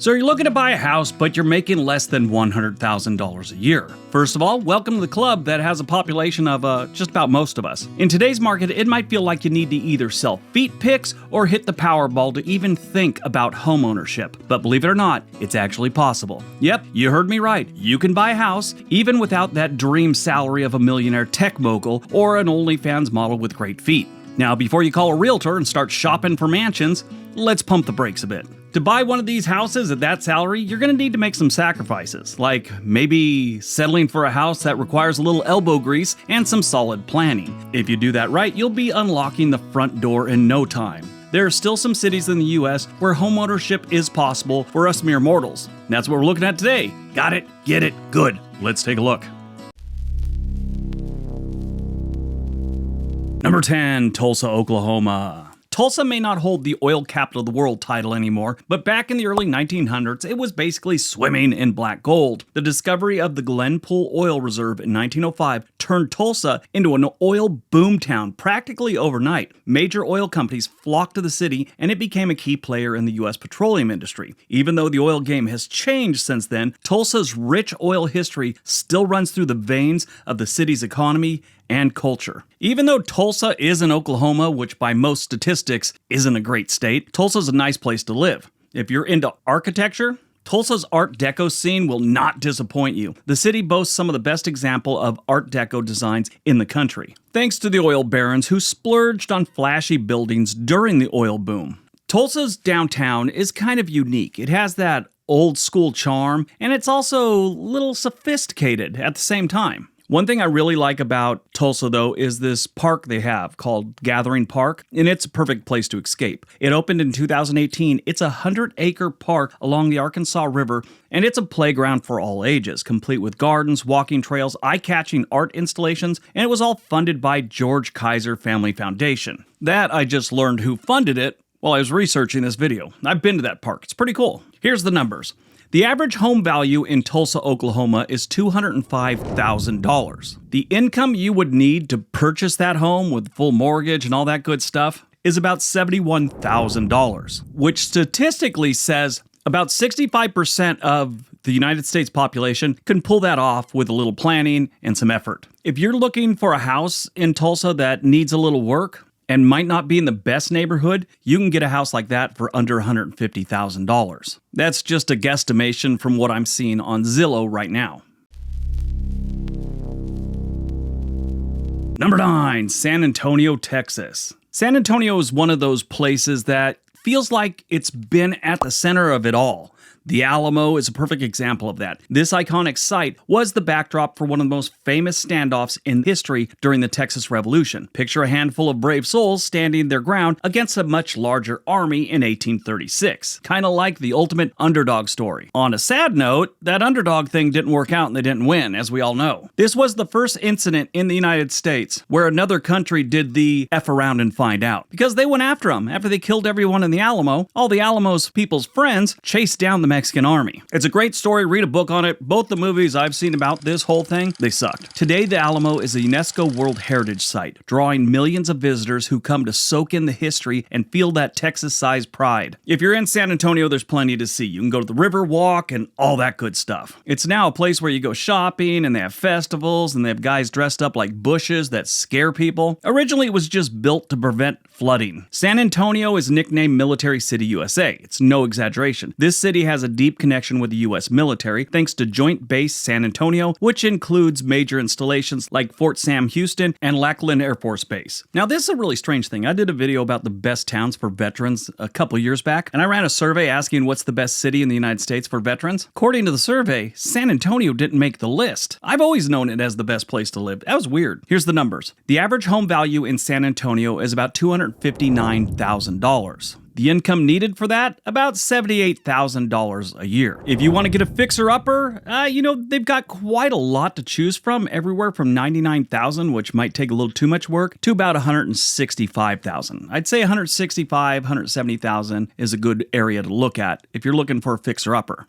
So you're looking to buy a house, but you're making less than $100,000 a year. First of all, welcome to the club that has a population of just about most of us. In today's market, it might feel like you need to either sell feet pics or hit the Powerball to even think about homeownership. But believe it or not, it's actually possible. Yep, you heard me right. You can buy a house even without that dream salary of a millionaire tech mogul or an OnlyFans model with great feet. Now, before you call a realtor and start shopping for mansions, let's pump the brakes a bit. To buy one of these houses at that salary, you're going to need to make some sacrifices, like maybe settling for a house that requires a little elbow grease and some solid planning. If you do that right, you'll be unlocking the front door in no time. There are still some cities in the US where homeownership is possible for us mere mortals. And that's what we're looking at today. Got it? Get it? Good. Let's take a look. Number 10, Tulsa, Oklahoma. Tulsa may not hold the oil capital of the world title anymore, but back in the early 1900s, it was basically swimming in black gold. The discovery of the Glenpool Oil Reserve in 1905 turned Tulsa into an oil boomtown practically overnight. Major oil companies flocked to the city, and it became a key player in the U.S. petroleum industry. Even though the oil game has changed since then, Tulsa's rich oil history still runs through the veins of the city's economy and culture. Even though Tulsa is in Oklahoma, which by most statistics isn't a great state, Tulsa's a nice place to live. If you're into architecture, Tulsa's Art Deco scene will not disappoint you. The city boasts some of the best example of Art Deco designs in the country, thanks to the oil barons who splurged on flashy buildings during the oil boom. Tulsa's downtown is kind of unique. It has that old school charm, and it's also a little sophisticated at the same time. One thing I really like about Tulsa, though, is this park they have called Gathering Park, and it's a perfect place to escape. It opened in 2018. It's a 100-acre park along the Arkansas River, and it's a playground for all ages, complete with gardens, walking trails, eye-catching art installations, and it was all funded by George Kaiser Family Foundation. That I just learned who funded it while I was researching this video. I've been to that park. It's pretty cool. Here's the numbers. The average home value in Tulsa, Oklahoma is $205,000. The income you would need to purchase that home with full mortgage and all that good stuff is about $71,000, which statistically says about 65% of the United States population can pull that off with a little planning and some effort. If you're looking for a house in Tulsa that needs a little work, and might not be in the best neighborhood, you can get a house like that for under $150,000. That's just a guesstimation from what I'm seeing on Zillow right now. Number 9, San Antonio, Texas. San Antonio is one of those places that feels like it's been at the center of it all. The Alamo is a perfect example of that. This iconic site was the backdrop for one of the most famous standoffs in history during the Texas Revolution. Picture a handful of brave souls standing their ground against a much larger army in 1836. Kind of like the ultimate underdog story. On a sad note, that underdog thing didn't work out and they didn't win, as we all know. This was the first incident in the United States where another country did the F around and find out. Because they went after them. After they killed everyone in the Alamo, all the Alamo's people's friends chased down the Mexican army. It's a great story, read a book on it. Both the movies I've seen about this whole thing, they sucked. Today, the Alamo is a UNESCO World Heritage Site, drawing millions of visitors who come to soak in the history and feel that Texas-sized pride. If you're in San Antonio, there's plenty to see. You can go to the river walk and all that good stuff. It's now a place where you go shopping and they have festivals and they have guys dressed up like bushes that scare people. Originally, it was just built to prevent flooding. San Antonio is nicknamed Military City USA. It's no exaggeration. This city has a deep connection with the U.S. military thanks to Joint Base San Antonio, which includes major installations like Fort Sam Houston and Lackland Air Force Base. Now, this is a really strange thing. I did a video about the best towns for veterans a couple years back, and I ran a survey asking what's the best city in the United States for veterans. According to the survey, San Antonio didn't make the list. I've always known it as the best place to live. That was weird. Here's the numbers. The average home value in San Antonio is about $259,000. The income needed for that, about $78,000 a year. If you want to get a fixer-upper, they've got quite a lot to choose from, everywhere from $99,000, which might take a little too much work, to about $165,000. I'd say $165,000, $170,000 is a good area to look at if you're looking for a fixer-upper.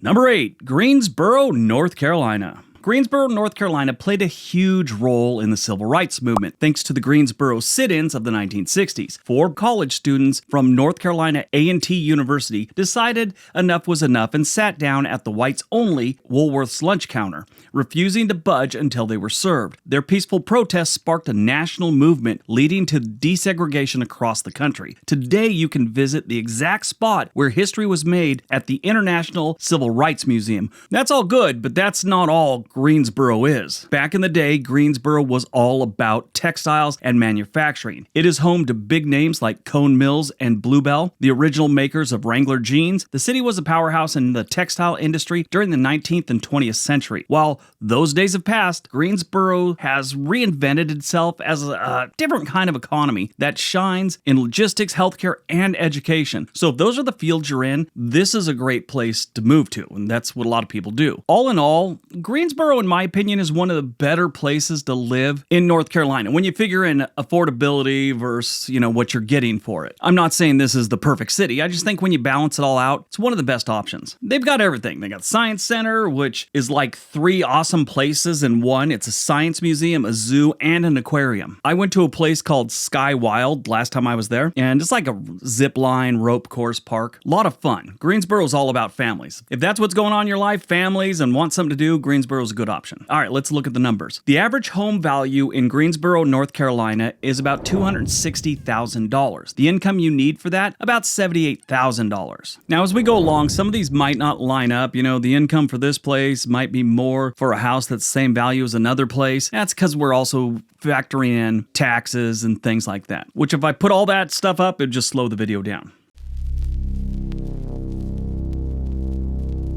Number 8, Greensboro, North Carolina. Greensboro, North Carolina played a huge role in the civil rights movement thanks to the Greensboro sit-ins of the 1960s. 4 college students from North Carolina A&T University decided enough was enough and sat down at the whites-only Woolworth's lunch counter, refusing to budge until they were served. Their peaceful protests sparked a national movement leading to desegregation across the country. Today, you can visit the exact spot where history was made at the International Civil Rights Museum. That's all good, but that's not all Greensboro is. Back in the day, Greensboro was all about textiles and manufacturing. It is home to big names like Cone Mills and Bluebell, the original makers of Wrangler jeans. The city was a powerhouse in the textile industry during the 19th and 20th century. While those days have passed, Greensboro has reinvented itself as a different kind of economy that shines in logistics, healthcare, and education. So if those are the fields you're in, this is a great place to move to, and that's what a lot of people do. All in all, Greensboro, in my opinion, is one of the better places to live in North Carolina when you figure in affordability versus, what you're getting for it. I'm not saying this is the perfect city. I just think when you balance it all out, it's one of the best options. They've got everything. They got Science Center, which is like 3 awesome places in one. It's a science museum, a zoo, and an aquarium. I went to a place called Sky Wild last time I was there, and it's like a zip line rope course park. A lot of fun. Greensboro is all about families. If that's what's going on in your life, families, and want something to do, Greensboro is a good option. All right, let's look at the numbers. The average home value in Greensboro, North Carolina is about $260,000. The income you need for that, about $78,000. Now, as we go along, some of these might not line up. The income for this place might be more for a house that's the same value as another place. That's because we're also factoring in taxes and things like that, which if I put all that stuff up, it'd just slow the video down.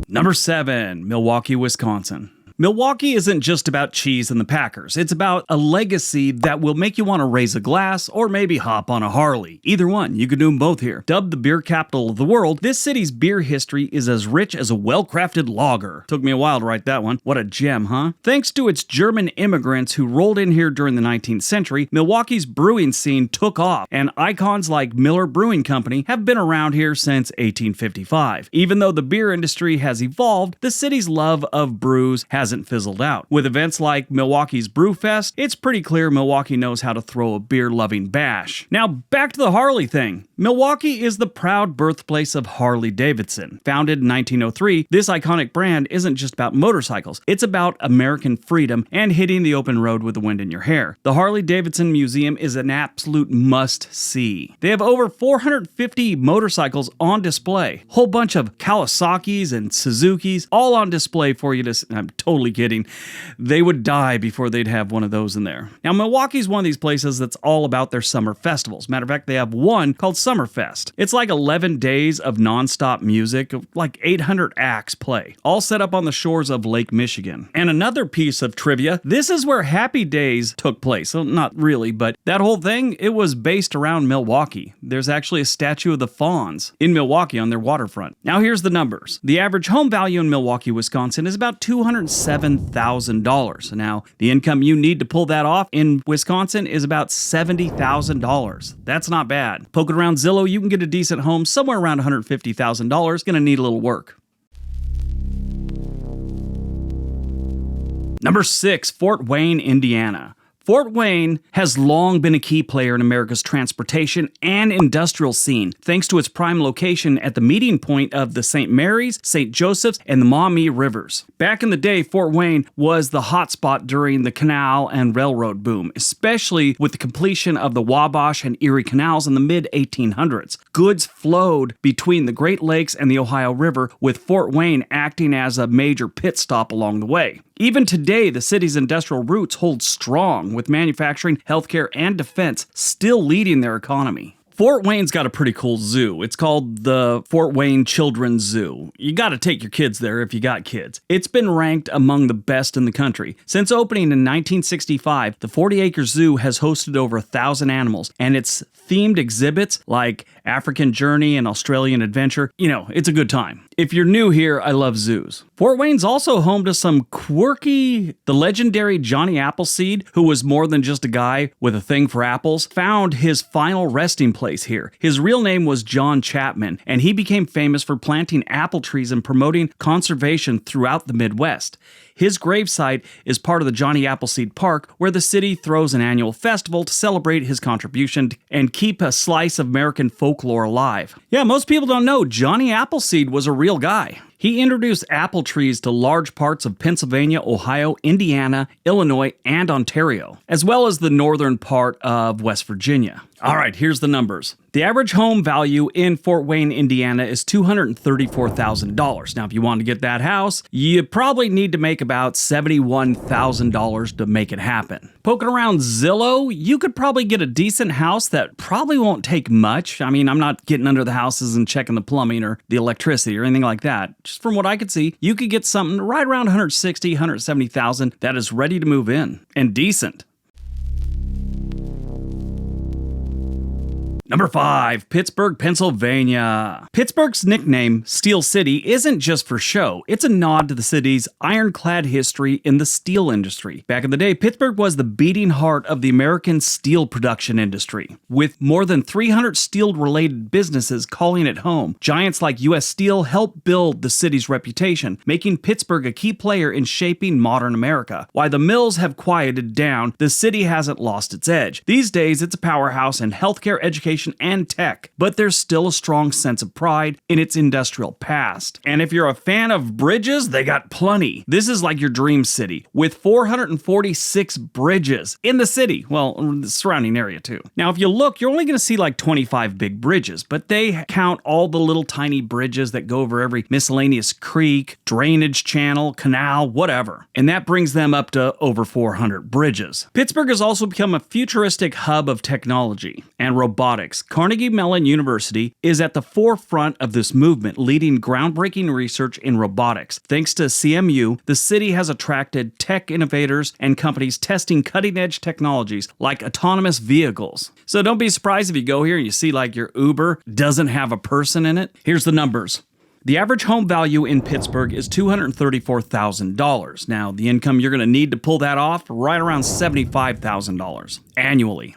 Number 7, Milwaukee, Wisconsin. Milwaukee isn't just about cheese and the Packers. It's about a legacy that will make you want to raise a glass or maybe hop on a Harley. Either one, you can do them both here. Dubbed the beer capital of the world, this city's beer history is as rich as a well-crafted lager. Took me a while to write that one. What a gem, huh? Thanks to its German immigrants who rolled in here during the 19th century, Milwaukee's brewing scene took off, and icons like Miller Brewing Company have been around here since 1855. Even though the beer industry has evolved, the city's love of brews hasn't fizzled out. With events like Milwaukee's Brew Fest, it's pretty clear Milwaukee knows how to throw a beer-loving bash. Now, back to the Harley thing. Milwaukee is the proud birthplace of Harley-Davidson. Founded in 1903, this iconic brand isn't just about motorcycles. It's about American freedom and hitting the open road with the wind in your hair. The Harley-Davidson Museum is an absolute must-see. They have over 450 motorcycles on display. Whole bunch of Kawasaki's and Suzuki's, all on display for you to... I'm totally kidding. They would die before they'd have one of those in there. Now, Milwaukee's one of these places that's all about their summer festivals. Matter of fact, they have one called Summerfest. It's like 11 days of nonstop music, like 800 acts play, all set up on the shores of Lake Michigan. And another piece of trivia, this is where Happy Days took place. So not really, but that whole thing, it was based around Milwaukee. There's actually a statue of the Fawns in Milwaukee on their waterfront. Now here's the numbers. The average home value in Milwaukee, Wisconsin is about $207,000. Now, the income you need to pull that off in Wisconsin is about $70,000. That's not bad. Poking around Zillow, you can get a decent home somewhere around $150,000. Gonna need a little work. Number 6, Fort Wayne, Indiana. Fort Wayne has long been a key player in America's transportation and industrial scene, thanks to its prime location at the meeting point of the St. Mary's, St. Joseph's, and the Maumee rivers. Back in the day, Fort Wayne was the hotspot during the canal and railroad boom, especially with the completion of the Wabash and Erie canals in the mid-1800s. Goods flowed between the Great Lakes and the Ohio River, with Fort Wayne acting as a major pit stop along the way. Even today, the city's industrial roots hold strong, with manufacturing, healthcare, and defense still leading their economy. Fort Wayne's got a pretty cool zoo. It's called the Fort Wayne Children's Zoo. You gotta take your kids there if you got kids. It's been ranked among the best in the country. Since opening in 1965, the 40-acre zoo has hosted over 1,000 animals, and its themed exhibits like African Journey and Australian Adventure, it's a good time. If you're new here, I love zoos. Fort Wayne's also home to some the legendary Johnny Appleseed, who was more than just a guy with a thing for apples, found his final resting place here. His real name was John Chapman, and he became famous for planting apple trees and promoting conservation throughout the Midwest. His gravesite is part of the Johnny Appleseed Park, where the city throws an annual festival to celebrate his contribution and keep a slice of American folklore alive. Yeah, most people don't know Johnny Appleseed was a real guy. He introduced apple trees to large parts of Pennsylvania, Ohio, Indiana, Illinois, and Ontario, as well as the northern part of West Virginia. All right, here's the numbers. The average home value in Fort Wayne, Indiana is $234,000. Now, if you want to get that house, you probably need to make about $71,000 to make it happen. Poking around Zillow, you could probably get a decent house that probably won't take much. I mean, I'm not getting under the houses and checking the plumbing or the electricity or anything like that. Just from what I could see, you could get something right around 160, 170,000 that is ready to move in and decent. Number 5, Pittsburgh, Pennsylvania. Pittsburgh's nickname, Steel City, isn't just for show. It's a nod to the city's ironclad history in the steel industry. Back in the day, Pittsburgh was the beating heart of the American steel production industry, with more than 300 steel-related businesses calling it home. Giants like U.S. Steel helped build the city's reputation, making Pittsburgh a key player in shaping modern America. While the mills have quieted down, the city hasn't lost its edge. These days, it's a powerhouse in healthcare, education, and tech, but there's still a strong sense of pride in its industrial past. And if you're a fan of bridges, they got plenty. This is like your dream city, with 446 bridges in the city, well, the surrounding area too. Now, if you look, you're only going to see like 25 big bridges, but they count all the little tiny bridges that go over every miscellaneous creek, drainage channel, canal, whatever. And that brings them up to over 400 bridges. Pittsburgh has also become a futuristic hub of technology and robotics. Carnegie Mellon University is at the forefront of this movement, leading groundbreaking research in robotics. Thanks to CMU, the city has attracted tech innovators and companies testing cutting-edge technologies like autonomous vehicles. So don't be surprised if you go here and you see like your Uber doesn't have a person in it. Here's the numbers. The average home value in Pittsburgh is $234,000. Now, the income you're going to need to pull that off, right around $75,000 annually.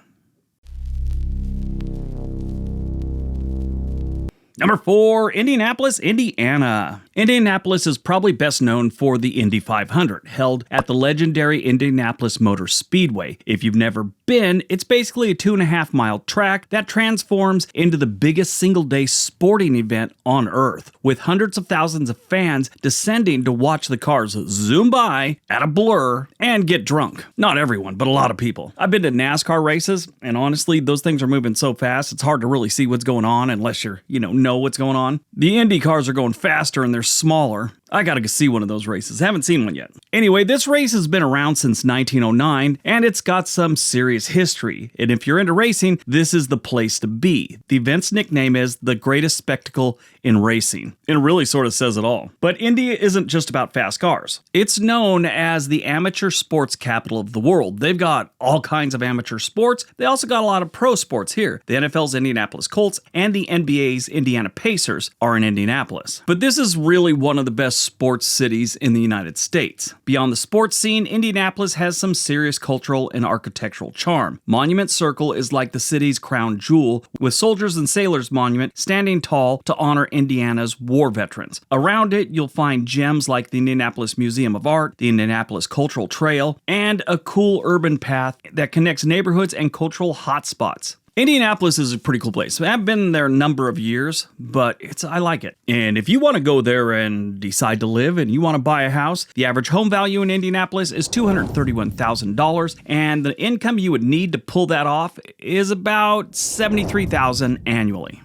Number 4, Indianapolis, Indiana. Indianapolis is probably best known for the Indy 500, held at the legendary Indianapolis Motor Speedway. If you've never been, it's basically a 2.5-mile track that transforms into the biggest single-day sporting event on Earth, with hundreds of thousands of fans descending to watch the cars zoom by at a blur and get drunk. Not everyone, but a lot of people. I've been to NASCAR races, and honestly, those things are moving so fast, it's hard to really see what's going on unless you're, know what's going on. The Indy cars are going faster and they're smaller. I gotta go see one of those races. Haven't seen one yet. Anyway, this race has been around since 1909, and it's got some serious history. And if you're into racing, this is the place to be. The event's nickname is the greatest spectacle in racing. It really sort of says it all. But Indy isn't just about fast cars. It's known as the amateur sports capital of the world. They've got all kinds of amateur sports. They also got a lot of pro sports here. The NFL's Indianapolis Colts and the NBA's Indiana Pacers are in Indianapolis. But this is really one of the best sports cities in the United States. Beyond the sports scene, Indianapolis has some serious cultural and architectural charm. Monument Circle is like the city's crown jewel, with Soldiers and Sailors Monument standing tall to honor Indiana's war veterans. Around it, you'll find gems like the Indianapolis Museum of Art, the Indianapolis Cultural Trail, and a cool urban path that connects neighborhoods and cultural hotspots. Indianapolis is a pretty cool place. I've been there a number of years, but I like it. And if you want to go there and decide to live and you want to buy a house, the average home value in Indianapolis is $231,000, and the income you would need to pull that off is about $73,000 annually.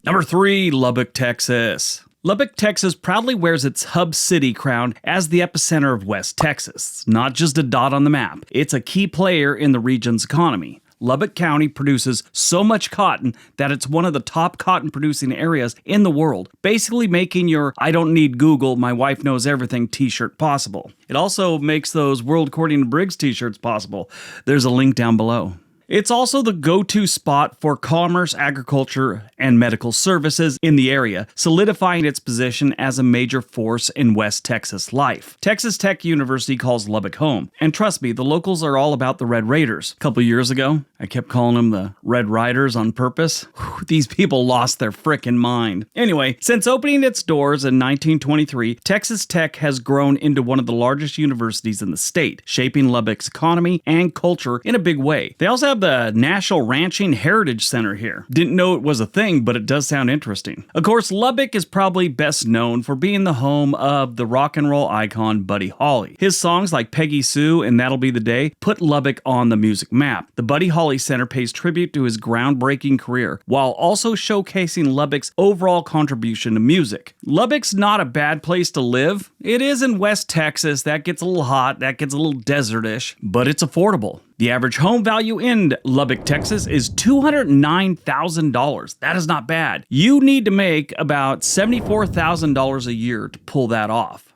Number 3, Lubbock, Texas. Lubbock, Texas proudly wears its hub city crown as the epicenter of West Texas. It's not just a dot on the map. It's a key player in the region's economy. Lubbock County produces so much cotton that it's one of the top cotton producing areas in the world, basically making your "I don't need Google, my wife knows everything" t-shirt possible. It also makes those World According to Briggs t-shirts possible. There's a link down below. It's also the go-to spot for commerce, agriculture, and medical services in the area, solidifying its position as a major force in West Texas life. Texas Tech University calls Lubbock home, and trust me, the locals are all about the Red Raiders. A couple years ago, I kept calling them the Red Riders on purpose. Whew, these people lost their frickin' mind. Anyway, since opening its doors in 1923, Texas Tech has grown into one of the largest universities in the state, shaping Lubbock's economy and culture in a big way. They also have the National Ranching Heritage Center here. Didn't know it was a thing, but it does sound interesting. Of course, Lubbock is probably best known for being the home of the rock and roll icon Buddy Holly. His songs like Peggy Sue and That'll Be the Day put Lubbock on the music map. The Buddy Holly Center pays tribute to his groundbreaking career, while also showcasing Lubbock's overall contribution to music. Lubbock's not a bad place to live. It is in West Texas. That gets a little hot, that gets a little desertish, but it's affordable. The average home value in Lubbock, Texas is $209,000. That is not bad. You need to make about $74,000 a year to pull that off.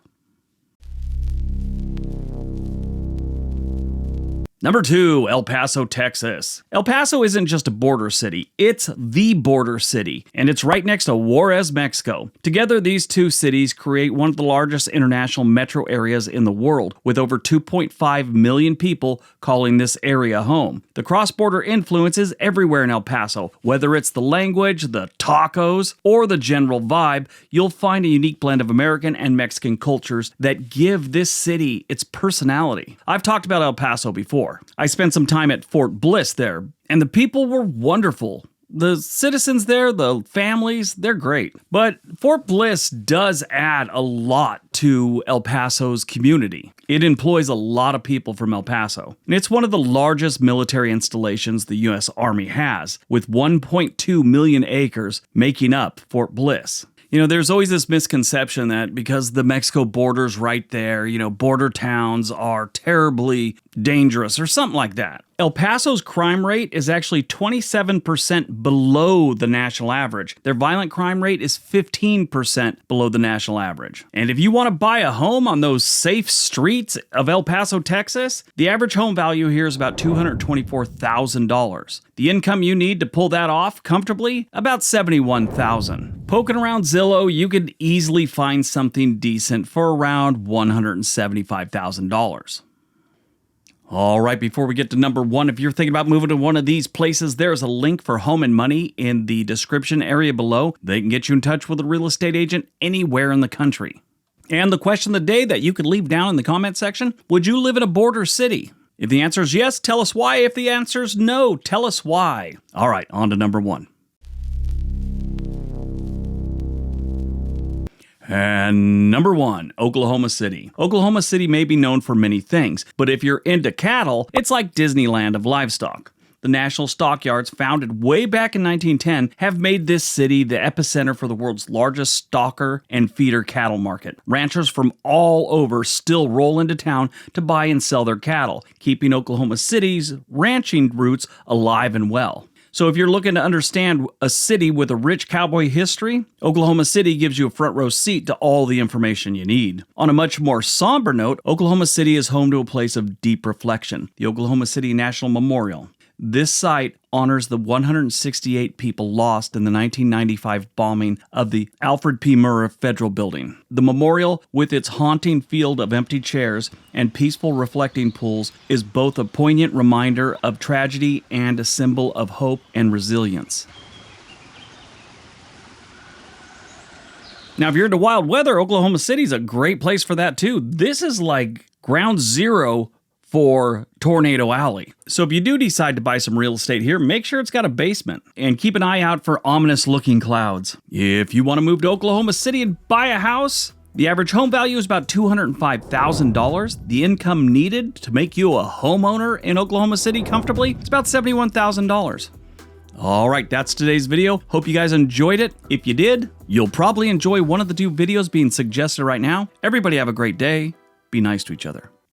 Number 2, El Paso, Texas. El Paso isn't just a border city, it's the border city, and it's right next to Juarez, Mexico. Together, these two cities create one of the largest international metro areas in the world, with over 2.5 million people calling this area home. The cross-border influence is everywhere in El Paso. Whether it's the language, the tacos, or the general vibe, you'll find a unique blend of American and Mexican cultures that give this city its personality. I've talked about El Paso before. I spent some time at Fort Bliss there, and the people were wonderful. The citizens there, the families, they're great. But Fort Bliss does add a lot to El Paso's community. It employs a lot of people from El Paso. And it's one of the largest military installations the U.S. Army has, with 1.2 million acres making up Fort Bliss. You know, there's always this misconception that because the Mexico border's right there, border towns are terribly dangerous or something like that. El Paso's crime rate is actually 27% below the national average. Their violent crime rate is 15% below the national average. And if you want to buy a home on those safe streets of El Paso, Texas, the average home value here is about $224,000. The income you need to pull that off comfortably, about $71,000. Poking around Zillow, you could easily find something decent for around $175,000. All right, before we get to number 1, if you're thinking about moving to one of these places, there's a link for Home and Money in the description area below. They can get you in touch with a real estate agent anywhere in the country. And the question of the day that you could leave down in the comment section, would you live in a border city? If the answer is yes, tell us why. If the answer is no, tell us why. All right, on to number 1. And number 1, Oklahoma City. Oklahoma City may be known for many things, but if you're into cattle, it's like Disneyland of livestock. The National Stockyards, founded way back in 1910, have made this city the epicenter for the world's largest stocker and feeder cattle market. Ranchers from all over still roll into town to buy and sell their cattle, keeping Oklahoma City's ranching roots alive and well. So if you're looking to understand a city with a rich cowboy history, Oklahoma City gives you a front row seat to all the information you need. On a much more somber note, Oklahoma City is home to a place of deep reflection, the Oklahoma City National Memorial. This site honors the 168 people lost in the 1995 bombing of the Alfred P. Murrah Federal Building. The memorial, with its haunting field of empty chairs and peaceful reflecting pools, is both a poignant reminder of tragedy and a symbol of hope and resilience. Now, if you're into wild weather, Oklahoma City's a great place for that too. This is like ground zero for Tornado Alley. So if you do decide to buy some real estate here, make sure it's got a basement and keep an eye out for ominous looking clouds. If you want to move to Oklahoma City and buy a house, the average home value is about $205,000. The income needed to make you a homeowner in Oklahoma City comfortably is about $71,000. All right, that's today's video. Hope you guys enjoyed it. If you did, you'll probably enjoy one of the 2 videos being suggested right now. Everybody have a great day. Be nice to each other.